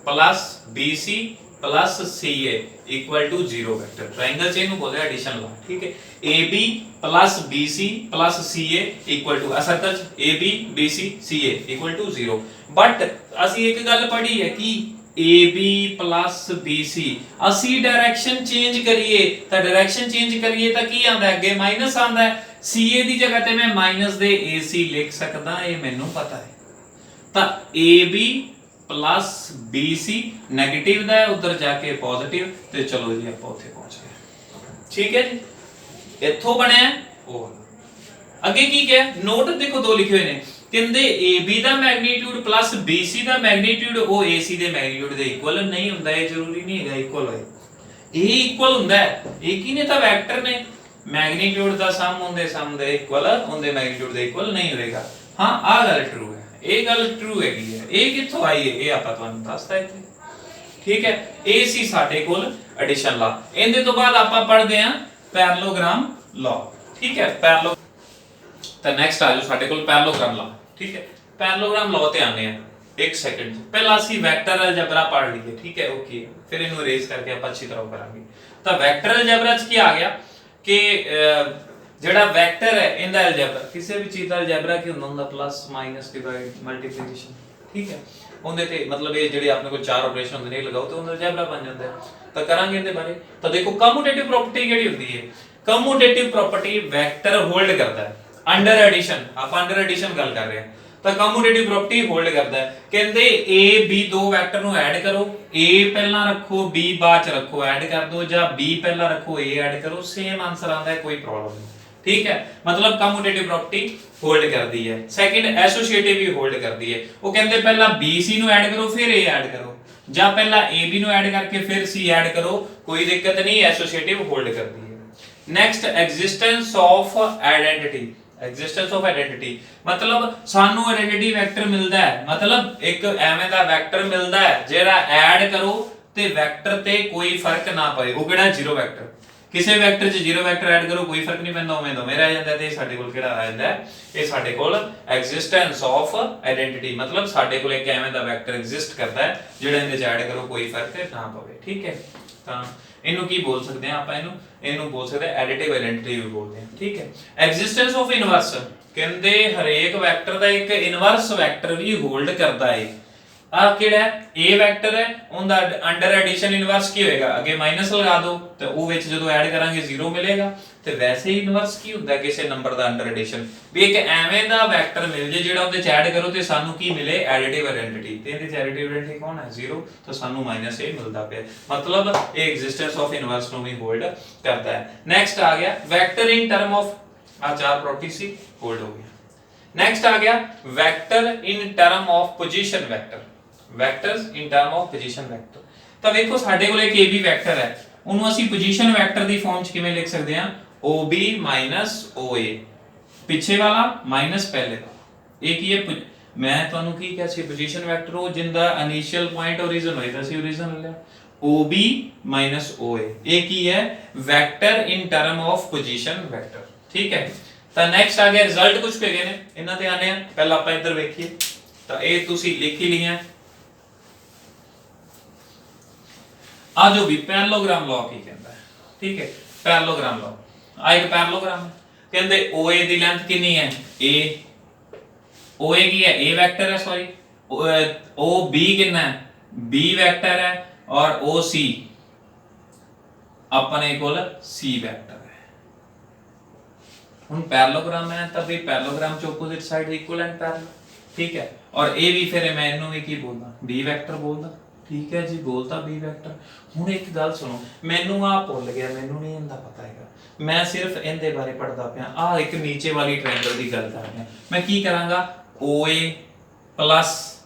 S1: + BC + CA = 0 vector. Triangle च इहनू बोलदे एडिशन ला। ठीक है, AB + BC + CA = सर्कल च AB BC CA = 0। बट ਅਸੀਂ ਇੱਕ ਗੱਲ ਪੜ੍ਹੀ ਹੈ ਕਿ AB + BC ਅਸੀਂ डायरेक्शन चेंज करिए ਤਾਂ डायरेक्शन चेंज करिए ਤਾਂ ਕੀ ਆਂਦਾ ਹੈ, ਅੱਗੇ ਮਾਈਨਸ ਆਂਦਾ ਹੈ। CA ਦੀ ਜਗ੍ਹਾ ਤੇ ਮੈਂ ਮਾਈਨਸ ਦੇ AC ਲਿਖ ਸਕਦਾ, ਇਹ ਮੈਨੂੰ ਪਤਾ ਹੈ। ਤਾਂ AB + BC 네ਗੇਟਿਵ ਦਾ ਹੈ, ਉਧਰ ਜਾ ਕੇ ਪੋਜ਼ਿਟਿਵ, ਤੇ ਚਲੋ ਜੀ ਆਪਾਂ ਉੱਥੇ ਪਹੁੰਚ ਗਏ। ਠੀਕ ਹੈ ਜੀ, ਇੱਥੋਂ ਬਣਿਆ ਉਹ। ਅੱਗੇ ਕੀ ਕਿਹਾ, ਨੋਟ ਦੇਖੋ ਦੋ ਲਿਖੇ ਹੋਏ ਨੇ, ਕਹਿੰਦੇ AB ਦਾ ਮੈਗਨੀਟਿਊਡ + BC ਦਾ ਮੈਗਨੀਟਿਊਡ ਉਹ AC ਦੇ ਮੈਗਨੀਟਿਊਡ ਦੇ ਇਕੁਅਲ ਨਹੀਂ ਹੁੰਦਾ। ਇਹ ਜ਼ਰੂਰੀ ਨਹੀਂ ਹੈਗਾ ਇਕੁਅਲ ਹੋਏ, ਇਹ ਇਕੁਅਲ ਹੁੰਦਾ ਹੈ। ਇਹ ਕੀ ਨੇ ਤਾਂ ਵੈਕਟਰ ਨੇ, मैग्नीट्यूड ਦਾ ਸਮ ਹੁੰਦੇ ਸਮ ਦੇ ਇਕੁਅਲ ਹੁੰਦੇ ਮੈਗਨੀਟਿਊਡ ਦੇ ਇਕੁਅਲ ਨਹੀਂ ਹੋਏਗਾ। ਹਾਂ ਆਹ ਗੱਲ ਟਰੂ ਹੈ, ਇਹ ਗੱਲ ਟਰੂ ਹੈਗੀ ਹੈ। ਇਹ ਕਿੱਥੋਂ ਆਈ ਹੈ, ਇਹ ਆਪਾਂ ਤੁਹਾਨੂੰ ਦੱਸਦਾ ਇੱਥੇ। ਠੀਕ ਹੈ, ਇਹ ਸੀ ਸਾਡੇ ਕੋਲ ਐਡੀਸ਼ਨ ਲਾ। ਇਹਦੇ ਤੋਂ ਬਾਅਦ ਆਪਾਂ ਪੜ੍ਹਦੇ ਹਾਂ ਪੈਰਲੋਗ੍ਰਾਮ ਲਾ। ਠੀਕ ਹੈ, ਪੈਰਲੋ ਤਾਂ ਨੈਕਸਟ ਆ ਜੋ ਸਾਡੇ ਕੋਲ ਪੈਰਲੋਗ੍ਰਾਮ ਲਾ। ਠੀਕ ਹੈ, ਪੈਰਲੋਗ੍ਰਾਮ ਲਾ ਤੇ ਆਨੇ ਆ। एक सेकंड पहला ਅਸੀਂ ਵੈਕਟਰ ਅਲਜਬਰਾ ਪੜ੍ਹ ਲਈਏ। ਠੀਕ ਹੈ, ਓਕੇ, ਫਿਰ ਇਹਨੂੰ ਅਰੇਂਜ ਕਰਕੇ ਆਪਾਂ ਅੱਛੀ ਤਰ੍ਹਾਂ ਕਰਾਂਗੇ। ਤਾਂ ਵੈਕਟਰ ਅਲਜਬਰਾ ਚ ਕੀ ਆ ਗਿਆ ਕਿ ਜਿਹੜਾ ਵੈਕਟਰ ਹੈ ਇਹਦਾ ਅਲਜਬਰਾ, ਕਿਸੇ ਵੀ ਚੀਜ਼ ਦਾ ਅਲਜਬਰਾ ਕੀ ਹੁੰਦਾ, ਪਲੱਸ ਮਾਈਨਸ ਡਿਵਾਈਡ ਮਲਟੀਪਲੀਕੇਸ਼ਨ। ਠੀਕ ਹੈ, ਉਹਦੇ ਤੇ ਮਤਲਬ ਇਹ ਜਿਹੜੇ ਆਪਣੇ ਕੋਲ ਚਾਰ ਆਪਰੇਸ਼ਨ ਹੁੰਦੇ ਨੇ ਲਗਾਓ ਤੇ ਉਹਦਾ ਅਲਜਬਰਾ ਬਣ ਜਾਂਦਾ ਹੈ। ਤਾਂ ਕਰਾਂਗੇ ਇਹਦੇ ਬਾਰੇ। ਤਾਂ ਦੇਖੋ ਕਮਿਊਟੇਟਿਵ ਪ੍ਰੋਪਰਟੀ ਕਿਹੜੀ ਹੁੰਦੀ ਹੈ, ਕਮਿਊਟੇਟਿਵ ਪ੍ਰੋਪਰਟੀ ਵੈਕਟਰ ਹੋਲਡ ਕਰਦਾ ਹੈ ਅੰਡਰ ਐਡੀਸ਼ਨ। ਆਪਾਂ ਅੰਡਰ ਐਡੀਸ਼ਨ ਗੱਲ ਕਰ ਰਹੇ ਹਾਂ, ਤਾਂ ਕਮਿਊਟੇਟਿਵ ਪ੍ਰੋਪਰਟੀ ਹੋਲਡ ਕਰਦਾ ਹੈ। ਕਹਿੰਦੇ A B ਦੋ ਵੈਕਟਰ ਨੂੰ ਐਡ ਕਰੋ, A ਪਹਿਲਾਂ ਰੱਖੋ B ਬਾਅਦ ਚ ਰੱਖੋ, ਐਡ ਕਰ ਦੋ, ਜਾਂ B ਪਹਿਲਾਂ ਰੱਖੋ A ਐਡ ਕਰੋ, ਸੇਮ ਆਨਸਰ ਆਉਂਦਾ ਹੈ, ਕੋਈ ਪ੍ਰੋਬਲਮ ਨਹੀਂ। ਠੀਕ ਹੈ, ਮਤਲਬ ਕਮਿਊਟੇਟਿਵ ਪ੍ਰੋਪਰਟੀ ਹੋਲਡ ਕਰਦੀ ਹੈ। ਸੈਕਿੰਡ ਐਸੋਸੀਏਟਿਵ ਵੀ ਹੋਲਡ ਕਰਦੀ ਹੈ। ਉਹ ਕਹਿੰਦੇ ਪਹਿਲਾਂ BC ਨੂੰ ਐਡ ਕਰੋ ਫਿਰ A ਐਡ ਕਰੋ, ਜਾਂ ਪਹਿਲਾਂ AB ਨੂੰ ਐਡ ਕਰਕੇ ਫਿਰ C ਐਡ ਕਰੋ, ਕੋਈ ਦਿੱਕਤ ਨਹੀਂ, ਐਸੋਸੀਏਟਿਵ ਹੋਲਡ ਕਰਦੀ ਹੈ। Next existence of identity. Existence of identity ਮਤਲਬ ਸਾਨੂੰ ਆਇਡੈਂਟੀਟੀ ਵੈਕਟਰ ਮਿਲਦਾ ਹੈ, ਮਤਲਬ ਇੱਕ ਐਵੇਂ ਦਾ ਵੈਕਟਰ ਮਿਲਦਾ ਹੈ ਜਿਹੜਾ ਐਡ ਕਰੋ ਤੇ ਵੈਕਟਰ ਤੇ ਕੋਈ ਫਰਕ ਨਾ ਪਏ। ਉਹ ਕਿਹੜਾ, ਜ਼ੀਰੋ ਵੈਕਟਰ। ਕਿਸੇ ਵੈਕਟਰ 'ਚ ਜ਼ੀਰੋ ਵੈਕਟਰ ਐਡ ਕਰੋ ਕੋਈ ਫਰਕ ਨਹੀਂ ਪੈਂਦਾ, ਉਵੇਂ ਦੋਵੇਂ ਰਹਿ ਜਾਂਦਾ। ਤੇ ਸਾਡੇ ਕੋਲ ਕਿਹੜਾ ਆ ਜਾਂਦਾ ਹੈ, ਇਹ ਸਾਡੇ ਕੋਲ ਐਗਜ਼ਿਸਟੈਂਸ ਆਫ ਆਇਡੈਂਟੀਟੀ, ਮਤਲਬ ਸਾਡੇ ਕੋਲ ਇੱਕ ਐਵੇਂ ਦਾ ਵੈਕਟਰ ਐਗਜ਼ਿਸਟ ਕਰਦਾ ਹੈ ਜਿਹੜਾ ਇਹਦੇ 'ਚ ਐਡ ਕਰੋ ਕੋਈ ਫਰਕ ਨਾ ਪਵੇ। ਠੀਕ ਹੈ, ਤਾਂ ਇਹਨੂੰ ਕੀ ਬੋਲ ਸਕਦੇ ਆ ਆਪਾਂ, ਇਹਨੂੰ ਬੋਲ ਸਕਦੇ ਆ ਐਡਿਟਿਵ ਆਇਡੈਂਟੀਟੀ ਵੀ ਬੋਲਦੇ ਆ। ਠੀਕ ਹੈ, ਐਗਜ਼ਿਸਟੈਂਸ ਆਫ ਇਨਵਰਸ ਕਹਿੰਦੇ ਹਰੇਕ ਵੈਕਟਰ ਦਾ ਇੱਕ ਇਨਵਰਸ ਵੈਕਟਰ ਵੀ ਹੋਲਡ ਕਰਦਾ ਹੈ। ਆ ਕਿਹੜਾ A ਵੈਕਟਰ ਹੈ, ਉਹਦਾ ਅੰਡਰ ਐਡੀਸ਼ਨ ਇਨਵਰਸ ਕੀ ਹੋਏਗਾ, ਅੱਗੇ ਮਾਈਨਸ ਲਗਾ ਦੋ ਤੇ ਉਹ ਵਿੱਚ ਜਦੋਂ ਐਡ ਕਰਾਂਗੇ 0 ਮਿਲੇਗਾ। ਤੇ ਵੈਸੇ ਹੀ ਇਨਵਰਸ ਕੀ ਹੁੰਦਾ, ਕਿਸੇ ਨੰਬਰ ਦਾ ਅੰਡਰ ਐਡੀਸ਼ਨ। ਵੀ ਇੱਕ ਐਵੇਂ ਦਾ ਵੈਕਟਰ ਮਿਲ ਜੇ ਜਿਹੜਾ ਉਹਦੇ ਚ ਐਡ ਕਰੋ ਤੇ ਸਾਨੂੰ ਕੀ ਮਿਲੇ, ਐਡਿਟਿਵ ਆਇਡੈਂਟੀਟੀ। ਤੇ ਇਹਦੇ ਚ ਐਡਿਟਿਵ ਆਇਡੈਂਟੀਟੀ ਕੌਣ ਹੈ, 0, ਤਾਂ ਸਾਨੂੰ -A ਮਿਲਦਾ ਪਿਆ। ਮਤਲਬ ਇਹ ਐਗਜ਼ਿਸਟੈਂਸ ਆਫ ਇਨਵਰਸ ਨੂੰ ਵੀ ਹੋਲਡ ਕਰਦਾ ਹੈ। ਨੈਕਸਟ ਆ ਗਿਆ ਵੈਕਟਰ ਇਨ ਟਰਮ ਆਫ, ਆ ਚਾਰ ਪ੍ਰੋਪਰਟੀ ਸੀ, ਹੋਲਡ ਹੋ ਗਿਆ। ਨੈਕਸਟ ਆ ਗਿਆ vector in term of position vector. Vectors in term of position vector. ਤਾਂ ਵੇਖੋ ਸਾਡੇ ਕੋਲ ਇੱਕ AB ਵੈਕਟਰ ਹੈ, ਉਹਨੂੰ ਅਸੀਂ ਪੋਜੀਸ਼ਨ ਵੈਕਟਰ ਦੀ ਫਾਰਮ ਚ ਕਿਵੇਂ ਲਿਖ ਸਕਦੇ ਹਾਂ, OB - OA, ਪਿੱਛੇ ਵਾਲਾ ਮਾਈਨਸ ਪਹਿਲੇ ਦਾ। ਇਹ ਕੀ ਹੈ, ਮੈਂ ਤੁਹਾਨੂੰ ਕੀ ਕਿਹਾ ਸੀ, ਪੋਜੀਸ਼ਨ ਵੈਕਟਰ ਉਹ ਜਿੰਦਾ ਇਨੀਸ਼ੀਅਲ ਪੁਆਇੰਟ origin ਹੋਏਗਾ ਸੀ, origin ਲੈ ਲਿਆ, OB - OA। ਇਹ ਕੀ ਹੈ, vector in term of position vector. ਠੀਕ ਹੈ, ਤਾਂ ਨੈਕਸਟ ਆ ਗਿਆ ਰਿਜ਼ਲਟ ਕੁਝ ਹੈਗੇ ਨੇ, ਇਹਨਾਂ ਤੇ ਆਨੇ ਆ। ਪਹਿਲਾਂ ਆਪਾਂ ਇੱਧਰ ਵੇਖੀਏ, ਤਾਂ ਇਹ ਤੁਸੀਂ ਲਿਖ ਹੀ ਲਿਆ। ਆ ਜੋ ਵੀ ਪੈਰਲੋਗ੍ਰਾਮ ਲਾਅ ਕੀ ਕਹਿੰਦਾ ਹੈ। ਠੀਕ ਹੈ, ਪੈਰਲੋਗ੍ਰਾਮ ਲਾਅ ਆ ਇੱਕ ਪੈਰਲੋਗ੍ਰਾਮ ਹੈ। कहते OA की लेंथ कितनी है A, OA की है A वेक्टर है, सॉरी OB कितना है B वेक्टर है, और OC अपने कोल C वेक्टर है। हुन पैरेललोग्राम है तो भी पैरेललोग्राम च opposite side equal and parallel, ठीक है। और ए भी फिर मैं इनू भी की बोलदा B वेक्टर बोलदा, ठीक है जी, बोलता B वेक्टर। हुन एक गल सुनो, मैनू आ भुल गया, मैनू नहीं इंदा पता हैगा, मैं सिर्फ इनदे बारे पढ़दा पिया। आ एक नीचे वाली ट्रायंगल दी गल कर रहा हूं, मैं की करांगा OA plus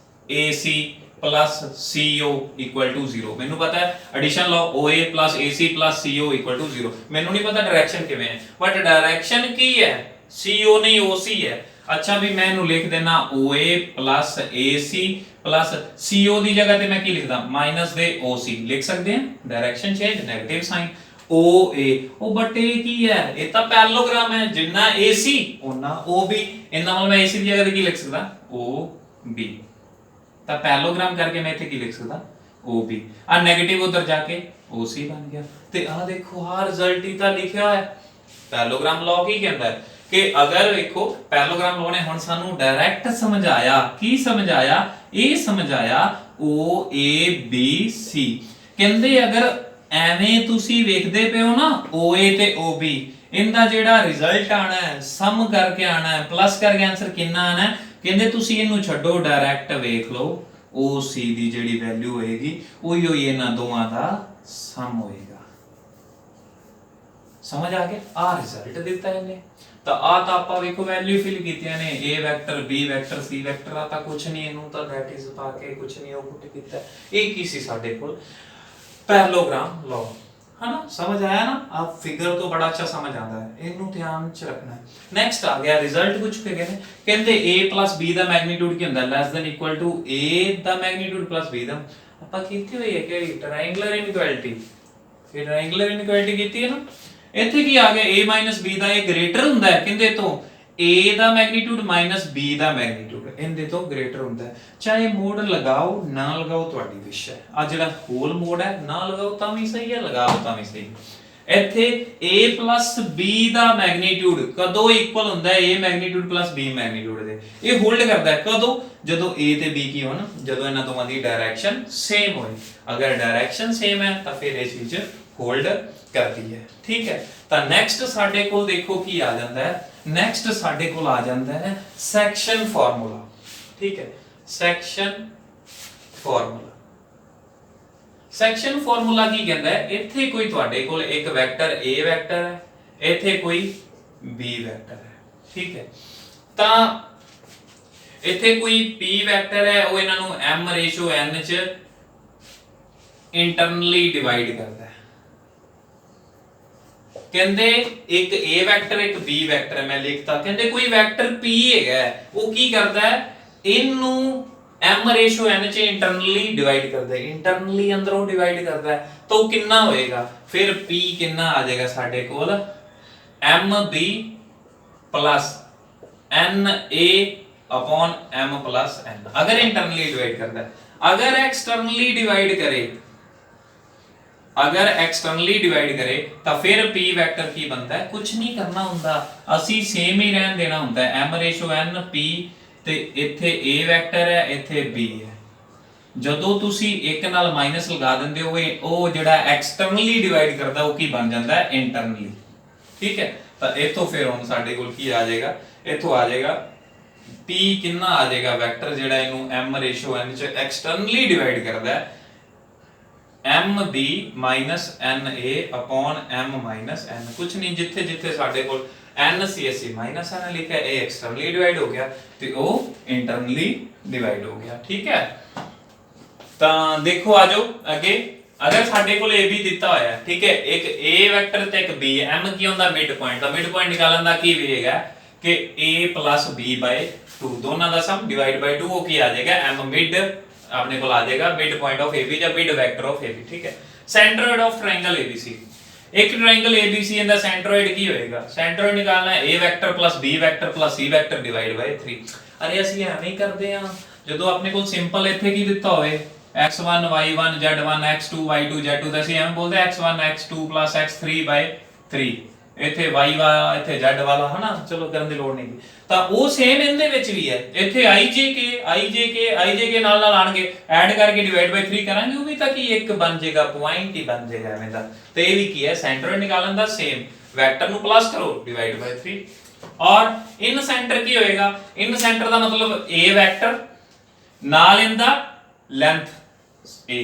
S1: AC plus CO equal to 0। मैनू पता है एडिशन लो OA plus AC plus CO equal to 0। मैनू नहीं पता डायरेक्शन किवें है, बट डायरेक्शन की है CO नहीं OC है। अच्छा भी मैं इनू लिख देना OA plus AC plus CO दी जगह ते मैं की लिखदा माइनस दे OC लिख सकते हैं, direction change negative sign OA ओ बट ए की है, ये तो पैरेललोग्राम है, जिन्ना AC उन्ना OB, इन्ना मतलब मैं AC दी जगह ते की लिख सकदा OB, ता पैरेललोग्राम करके मैं इथे की लिख सकदा OB, आ नेगेटिव उधर जाके OC बन गया। ते आ देखो आ रिजल्ट ही ता लिखिया है। पैरेललोग्राम लॉ की कहंदा है कि अगर देखो पैरेललोग्राम लॉ ने हुन सानू डायरेक्ट समझ आया, की समझ आया, ए समझ आया OABC कहंदे अगर एवें तुसी वेखदे पे हो ना OA ते OB, इनदा जेड़ा रिजल्ट आना है सम करके आना है, प्लस करके आंसर कितना आना है, कहंदे तुसी इनू छड्डो डायरेक्ट वेख लो OC दी जेड़ी वैल्यू होएगी ओही होई इना दोवां दा सम होएगा। समझ आ गया, आ रिजल्ट दिता है इन्हें। तो आ तो आपा वेखो वैल्यू फिल कीतियां ने A vector B vector C vector आ ता कुछ नहीं, इनू तो दैट इज पाके कुछ नहीं आउटपुट कीता, एक ही सी साडे कोल पैरेललोग्राम लॉ, है ना। समझ आया ना, आप फिगर तो बड़ा अच्छा समझ आता है, इनू ध्यान च रखना है। नेक्स्ट आ गया रिजल्ट कुछ के कहने कहंदे A प्लस B दा मैग्नीट्यूड की ਹੁੰਦਾ less than equal to A दा मैग्नीट्यूड प्लस B दा। ਆਪਾਂ ਕੀਤੀ ਹੋਈ ਹੈ ਕਿ ਟ੍ਰਾਇੰਗੂਲਰ ਇਨਇਕੁਐਲਿਟੀ, ਇਹ ਟ੍ਰਾਇੰਗੂਲਰ ਇਨਇਕੁਐਲਿਟੀ ਕੀਤੀ ਹੈ ਨਾ। ਇੱਥੇ ਕੀ ਆ ਗਿਆ A - B ਦਾ ਇਹ ਗ੍ਰੇਟਰ ਹੁੰਦਾ ਹੈ ਕਿੰਦੇ ਤੋਂ A the magnitude minus B the magnitude ਇਹਦੇ ਤੋਂ ਗ੍ਰੇਟਰ ਹੁੰਦਾ ਹੈ। ਚਾਹੇ ਮੋਡ ਲਗਾਓ ਨਾ ਲਗਾਓ ਤੁਹਾਡੀ ਵਿਸ਼ ਹੈ, ਆ ਜਿਹੜਾ ਹੋਲ ਮੋਡ ਹੈ ਨਾ ਲਗਾਓ ਤਾਂ ਵੀ ਸਹੀ ਹੈ, ਲਗਾਓ ਤਾਂ ਵੀ ਸਹੀ। ਇੱਥੇ A + B ਦਾ ਮੈਗਨੀਟਿਊਡ ਕਦੋਂ ਇਕੁਅਲ ਹੁੰਦਾ ਹੈ A ਮੈਗਨੀਟਿਊਡ + B ਮੈਗਨੀਟਿਊਡ ਦੇ, ਇਹ ਹੋਲਡ ਕਰਦਾ ਹੈ ਕਦੋਂ, ਜਦੋਂ A ਤੇ B ਕੀ ਹੋਣ, ਜਦੋਂ ਇਹਨਾਂ ਦੋਵਾਂ ਦੀ डायरेक्शन सेम ਹੋਏ। ਅਗਰ डायरेक्शन सेम ਹੈ ਤਾਂ ਫਿਰ ਇਹ ਚੀਜ਼ ਹੋਲਡ ਕਰਦੀ ਹੈ, ਠੀਕ ਹੈ। ਤਾਂ ਨੈਕਸਟ ਸਾਡੇ ਕੋਲ ਦੇਖੋ ਕੀ ਆ ਜਾਂਦਾ ਹੈ, ਨੈਕਸਟ ਸਾਡੇ ਕੋਲ ਆ ਜਾਂਦਾ ਹੈ ਸੈਕਸ਼ਨ ਫਾਰਮੂਲਾ, ਠੀਕ ਹੈ। ਸੈਕਸ਼ਨ ਫਾਰਮੂਲਾ, ਸੈਕਸ਼ਨ ਫਾਰਮੂਲਾ ਕੀ ਕਹਿੰਦਾ ਹੈ, ਇੱਥੇ ਕੋਈ ਤੁਹਾਡੇ ਕੋਲ ਇੱਕ ਵੈਕਟਰ A ਵੈਕਟਰ ਹੈ, ਇੱਥੇ ਕੋਈ B ਵੈਕਟਰ ਹੈ, ਠੀਕ ਹੈ। ਤਾਂ ਇੱਥੇ ਕੋਈ P ਵੈਕਟਰ ਹੈ, ਉਹ ਇਹਨਾਂ ਨੂੰ m/n ਚ ਇੰਟਰਨਲੀ ਡਿਵਾਈਡ ਕਰਦਾ ਹੈ। ਕਹਿੰਦੇ ਇੱਕ A ਵੈਕਟਰ ਇੱਕ B ਵੈਕਟਰ ਹੈ, ਮੈਂ ਲਿਖਤਾ। ਕਹਿੰਦੇ ਕੋਈ ਵੈਕਟਰ P ਹੈਗਾ, ਉਹ ਕੀ ਕਰਦਾ ਹੈ, ਇਹਨੂੰ m/n ਚ ਇੰਟਰਨਲੀ ਡਿਵਾਈਡ ਕਰਦਾ ਹੈ, ਇੰਟਰਨਲੀ ਅੰਦਰੋਂ ਡਿਵਾਈਡ ਕਰਦਾ ਹੈ। ਤਾਂ ਉਹ ਕਿੰਨਾ ਹੋਏਗਾ, ਫਿਰ P ਕਿੰਨਾ ਆ ਜਾਏਗਾ ਸਾਡੇ ਕੋਲ mB + na m + n, अगर इंटरनली डिवाइड करता है। अगर एक्सटर्नली डिवाइड करे, अगर एक्सटर्नली डिवाइड करे तो फिर P वेक्टर की बनता है, कुछ नहीं करना हुंदा, ਅਸੀਂ सेम ही रहन देना हुंदा है m/n P ਤੇ ਇੱਥੇ A ਵੈਕਟਰ ਹੈ, ਇੱਥੇ B ਹੈ। ਜਦੋਂ ਤੁਸੀਂ ਇੱਕ ਨਾਲ ਮਾਈਨਸ ਲਗਾ ਦਿੰਦੇ ਹੋ, ਉਹ ਜਿਹੜਾ ਐਕਸਟਰਨਲੀ ਡਿਵਾਈਡ ਕਰਦਾ ਉਹ ਕੀ ਬਣ ਜਾਂਦਾ ਹੈ, ਇੰਟਰਨਲੀ, ਠੀਕ ਹੈ। ਤਾਂ ਇੱਥੋਂ ਫਿਰ ਹੁਣ ਸਾਡੇ ਕੋਲ ਕੀ ਆ ਜਾਏਗਾ, ਇੱਥੋਂ ਆ ਜਾਏਗਾ P ਕਿੰਨਾ ਆ ਜਾਏਗਾ ਵੈਕਟਰ ਜਿਹੜਾ ਇਹਨੂੰ m/n ਚ ਐਕਸਟਰਨਲੀ ਡਿਵਾਈਡ ਕਰਦਾ ਹੈ, mb - na m - n। ਕੁਝ ਨਹੀਂ, ਜਿੱਥੇ ਜਿੱਥੇ ਸਾਡੇ ਕੋਲ n ਸੀ ਅਸੀਂ ਮਾਈਨਸ n ਲਿਖਿਆ, ਇਹ ਐਕਸਟਰਨਲੀ ਡਿਵਾਈਡ ਹੋ ਗਿਆ ਤੇ ਉਹ ਇੰਟਰਨਲੀ ਡਿਵਾਈਡ ਹੋ ਗਿਆ, ਠੀਕ ਹੈ। ਤਾਂ ਦੇਖੋ ਆ ਜਾਓ ਅੱਗੇ। ਅਗਰ ਸਾਡੇ ਕੋਲ AB ਦਿੱਤਾ ਹੋਇਆ ਹੈ, ਠੀਕ ਹੈ, ਇੱਕ A ਵੈਕਟਰ ਤੇ ਇੱਕ B ਹੈ, m ਕੀ ਹੁੰਦਾ ਮਿਡ ਪੁਆਇੰਟ, ਤਾਂ ਮਿਡ ਪੁਆਇੰਟ ਨਿਕਾਲਣ ਦਾ ਕੀ ਵੇ ਹੈਗਾ ਕਿ A + B/2 ਦੋਨਾਂ ਦਾ ਸਮ ਡਿਵਾਈਡ ਬਾਈ 2, ਉਹ ਕੀ ਆ ਜਾਏਗਾ m ਮਿਡ, अपने को आ जाएगा मिड पॉइंट ऑफ AB या मिड वेक्टर ऑफ AB, ठीक है। सेंट्रोइड ऑफ ट्रायंगल ABC, एक triangle ABC in the centroid की होएगा, सेंट्रोइड निकालना है A vector + B vector + C vector divide by 3। अरे ਅਸੀਂ ਐਵੇਂ ਹੀ ਕਰਦੇ ਆ, ਜਦੋਂ ਆਪਣੇ ਕੋਲ ਸਿੰਪਲ ਇੱਥੇ ਕੀ ਦਿੱਤਾ ਹੋਵੇ x1 y1 z1 x2 y2 z2, ਤਾਂ ਅਸੀਂ ਐਵੇਂ ਬੋਲਦੇ x1 x2 + x3/3, ਇੱਥੇ y ਵਾਲਾ ਇੱਥੇ z ਵਾਲਾ ਹਨਾ, ਚਲੋ ਕਰਨ ਦੀ ਲੋੜ ਨਹੀਂ। ਤਾਂ ਉਹ ਸੇਮ ਇਹਦੇ ਵਿੱਚ ਵੀ ਹੈ, ਇੱਥੇ ijk ਨਾਲ ਨਾਲ ਆਣਗੇ, ਐਡ ਕਰਕੇ ਡਿਵਾਈਡ ਬਾਈ 3 ਕਰਾਂਗੇ, ਉਹ ਵੀ ਤਾਂ ਕੀ ਇੱਕ ਬਣ ਜਾਏਗਾ, ਪੁਆਇੰਟ ਹੀ ਬਣ ਜਾਏਗਾ ਐਵੇਂ ਦਾ। ਤੇ ਇਹ ਵੀ ਕੀ ਹੈ, ਸੈਂਟਰ ਨਿਕਾਲਣ ਦਾ ਸੇਮ, ਵੈਕਟਰ ਨੂੰ ਪਲੱਸ ਕਰੋ ਡਿਵਾਈਡ ਬਾਈ 3। ਔਰ ਇਨ ਸੈਂਟਰ ਕੀ ਹੋਏਗਾ, ਇਨ ਸੈਂਟਰ ਦਾ ਮਤਲਬ a ਵੈਕਟਰ ਨਾਲ ਇਹਦਾ ਲੈਂਥ a,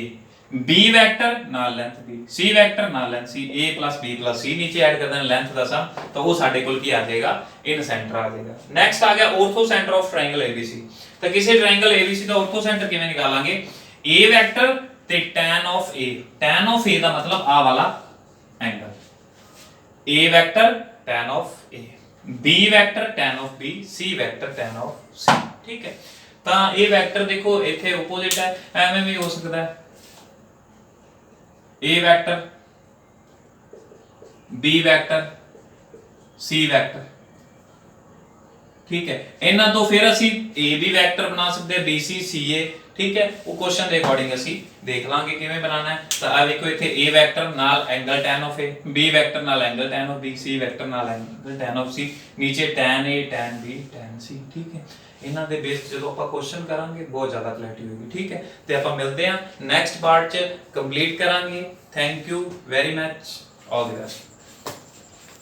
S1: b ਵੈਕਟਰ ਨਾਲ ਲੈਂਥ b, c ਵੈਕਟਰ ਨਾਲ length c, a b c नीचे ऐड कर देना लेंथ का सम, तो वो ਸਾਡੇ ਕੋਲ ਕੀ ਆ ਜਾਏਗਾ, इन सेंटर आ जाएगा। नेक्स्ट आ गया ortho centre of triangle ABC. तो किसी ट्रायंगल एबीसी ਦਾ ऑर्थो सेंटर ਕਿਵੇਂ ਨਿਕਾਲਾਂਗੇ, a ਵੈਕਟਰ ਤੇ tan of a, tan of a ਦਾ ਮਤਲਬ ਆ ਵਾਲਾ angle, a vector tan of a, b vector tan of b, c vector tan of c। ਠੀਕ ਹੈ, ਤਾਂ ਇਹ ਵੈਕਟਰ ਦੇਖੋ ਇੱਥੇ ਆਪੋਜ਼ਿਟ ਹੈ, ਐਵੇਂ ਵੀ ਹੋ ਸਕਦਾ ਹੈ, a vector b vector c vector. ਠੀਕ ਹੈ, ਇਹਨਾਂ ਤੋਂ ਫਿਰ ਅਸੀਂ a b ਵੈਕਟਰ ਬਣਾ ਸਕਦੇ ਹਾਂ, b c c a। ਠੀਕ ਹੈ, ਉਹ ਕੁਐਸਚਨ ਦੇ ਅਕੋਰਡਿੰਗ ਅਸੀਂ ਦੇਖ ਲਾਂਗੇ ਕਿਵੇਂ ਬਣਾਉਣਾ ਹੈ। ਤਾਂ ਆ ਵੇਖੋ ਇੱਥੇ a ਵੈਕਟਰ ਨਾਲ angle tan of a, b vector ਨਾਲ angle tan of b, c vector ਨਾਲ ਐਂਗਲ tan of c, ਨੀਚੇ tan a tan b tan c। ਠੀਕ ਹੈ, ਇਹਨਾਂ ਦੇ ਬੇਸ ਜਦੋਂ ਆਪਾਂ ਕੁਐਸਚਨ ਕਰਾਂਗੇ ਬਹੁਤ ਜ਼ਿਆਦਾ ਕਲੈਰਿਟੀ ਹੋਏਗੀ। ਠੀਕ ਹੈ, ਤੇ ਆਪਾਂ ਮਿਲਦੇ ਹਾਂ ਨੈਕਸਟ ਪਾਰਟ 'ਚ, ਕੰਪਲੀਟ ਕਰਾਂਗੇ। Thank you very much, all the best.